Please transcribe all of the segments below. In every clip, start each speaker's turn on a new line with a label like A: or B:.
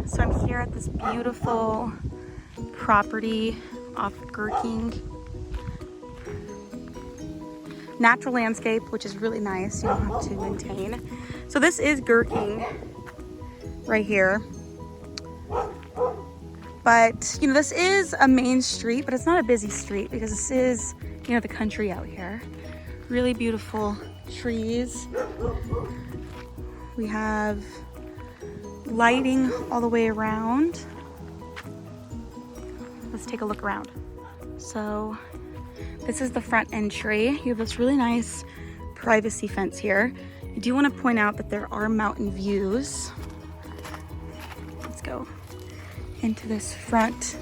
A: So I'm here at this beautiful property off Gherking. Natural landscape, which is really nice. You don't have to maintain. So this is Gherking right here. But, you know, this is a main street, but it's not a busy street because this is, you know, the country out here. Really beautiful trees. We have lighting all the way around. Let's take a look around. So this is the front entry. You have this really nice privacy fence here. I do want to point out that there are mountain views. Let's go into this front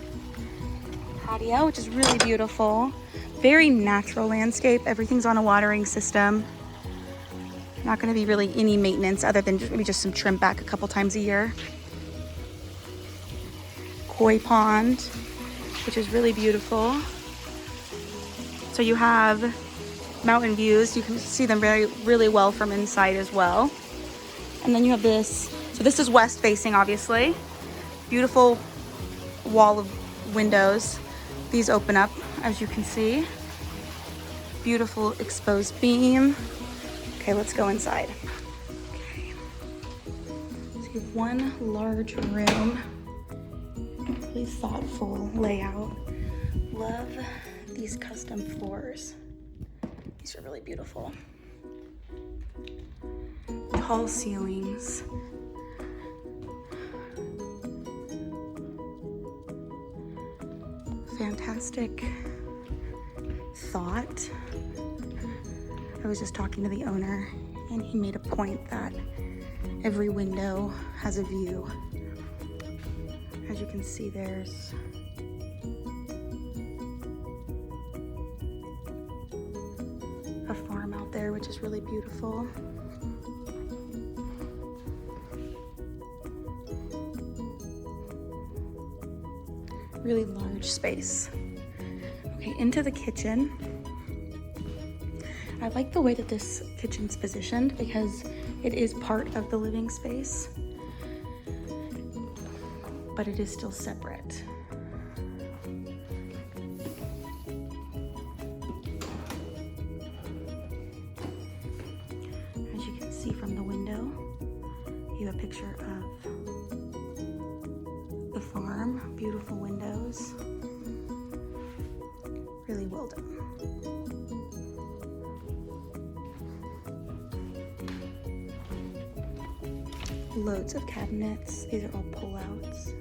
A: patio, which is really beautiful. Very natural landscape. Everything's on a watering system. Not going to be really any maintenance other than maybe just some trim back a couple times a year. Koi pond, which is really beautiful. So you have mountain views. You can see them really well from inside as well. And then you have this. So this is west facing, obviously. Beautiful wall of windows. These open up, as you can see. Beautiful exposed beam. Okay, let's go inside. Okay. So you have one large room. Really thoughtful layout. Love these custom floors. These are really beautiful. Tall ceilings. Fantastic thought. I was just talking to the owner and he made a point that every window has a view. As you can see, there's a farm out there, which is really beautiful. Really large space. Okay, into the kitchen. I like the way that this kitchen's positioned because it is part of the living space, but it is still separate. As you can see from the window, you have a picture of the farm. Beautiful windows. Really well done. Loads of cabinets. These are all pull-outs.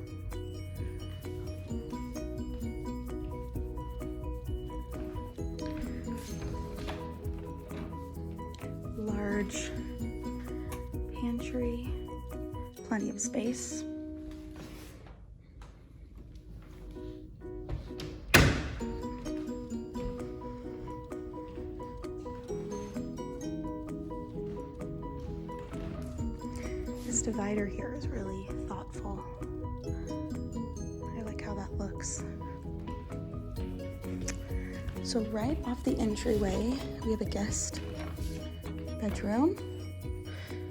A: Large pantry. Plenty of space. This divider here is really thoughtful. I like how that looks. So right off the entryway, we have a guest bedroom.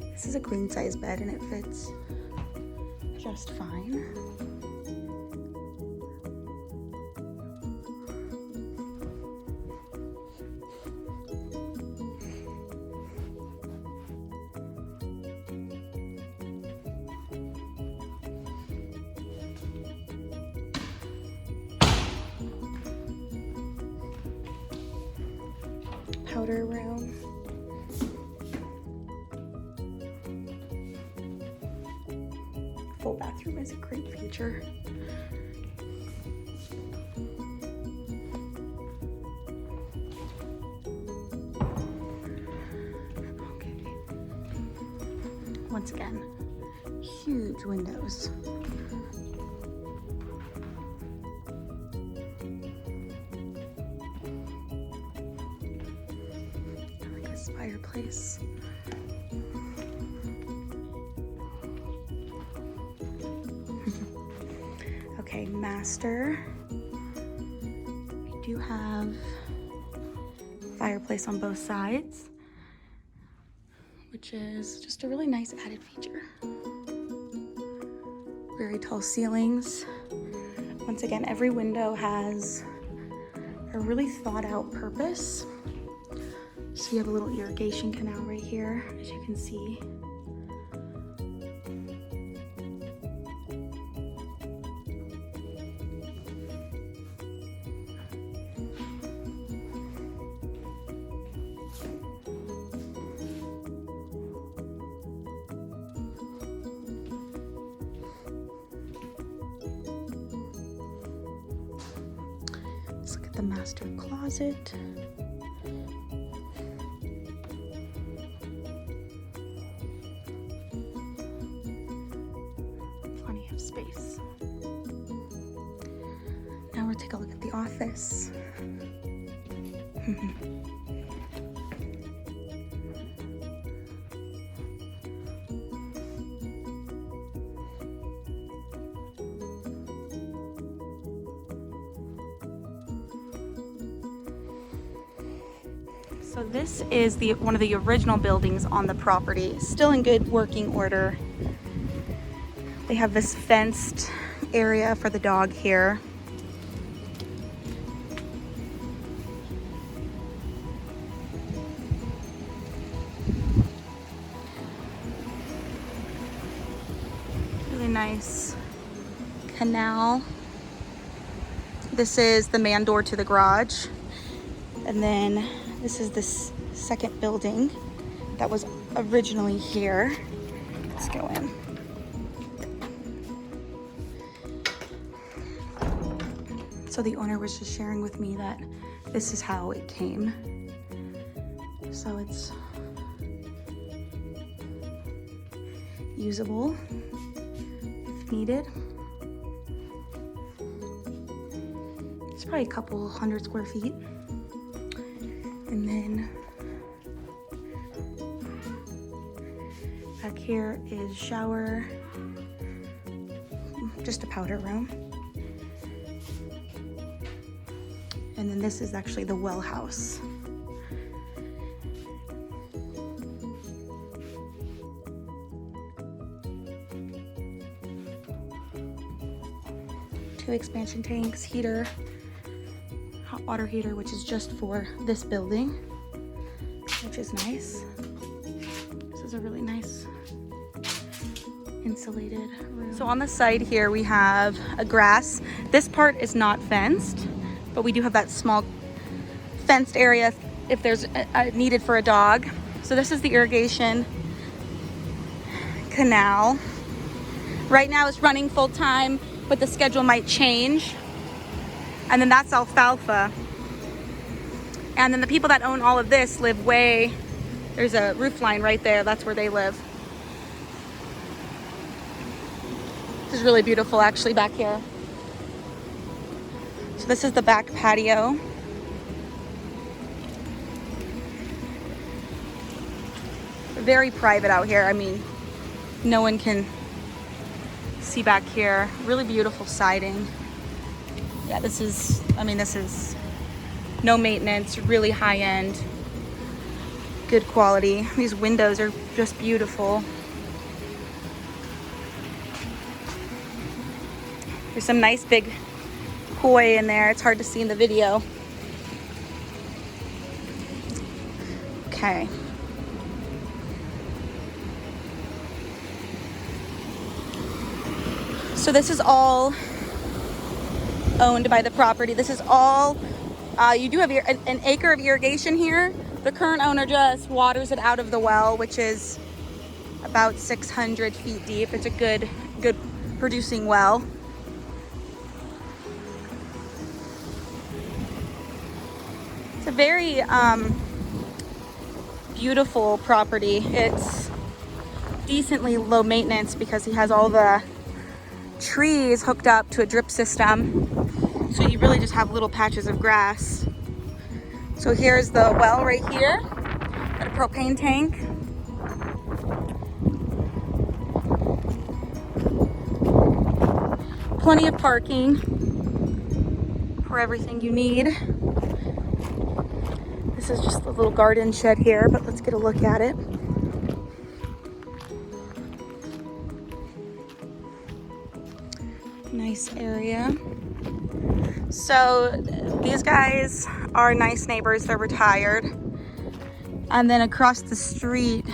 A: This is a queen size bed and it fits just fine. Powder room. Full bathroom is a great feature. Okay. Once again, huge windows. Fireplace. Okay, master. We do have fireplace on both sides, which is just a really nice added feature. Very tall ceilings. Once again, every window has a really thought out purpose. So you have a little irrigation canal right here, as you can see. Let's look at the master closet. Plenty of space. Now we'll take a look at the office. So this is one of the original buildings on the property, still in good working order. They have this fenced area for the dog here. Really nice canal. This is the man door to the garage. And then this is this second building that was originally here. Let's go in. So the owner was just sharing with me that this is how it came. So it's usable if needed. It's probably a couple 100 square feet. And then back here is shower, just a powder room. And then this is actually the well house. Two expansion tanks, heater, hot water heater, which is just for this building, which is nice. This is a really nice insulated room. So on the side here we have a grass. This part is not fenced, but we do have that small fenced area if there's needed for a dog. So this is the irrigation canal. Right now it's running full time, but the schedule might change. And then that's alfalfa. And then the people that own all of this live there's a roof line right there. That's where they live. This is really beautiful actually back here. So this is the back patio. Very private out here. I mean, no one can see back here. Really beautiful siding. Yeah, this is no maintenance, really high end, good quality. These windows are just beautiful. There's some nice big koi in there. It's hard to see in the video. Okay. So this is all owned by the property. This is all, you do have an acre of irrigation here. The current owner just waters it out of the well, which is about 600 feet deep. It's a good producing well. It's a very beautiful property. It's decently low maintenance because he has all the trees hooked up to a drip system. So you really just have little patches of grass. So here's the well right here. Got a propane tank. Plenty of parking for everything you need. This is just a little garden shed here, but let's get a look at it. Nice area. So these guys are nice neighbors. They're retired. And then across the street,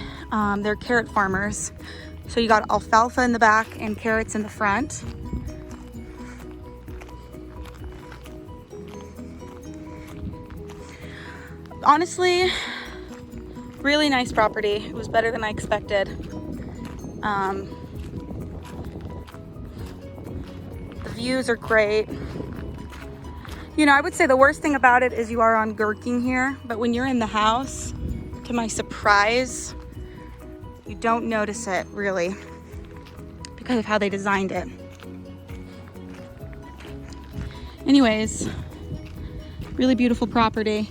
A: they're carrot farmers. So you got alfalfa in the back and carrots in the front. Honestly, really nice property. It was better than I expected. The views are great. You know, I would say the worst thing about it is you are on gherking here, but when you're in the house, to my surprise, you don't notice it really because of how they designed it. Anyways, really beautiful property.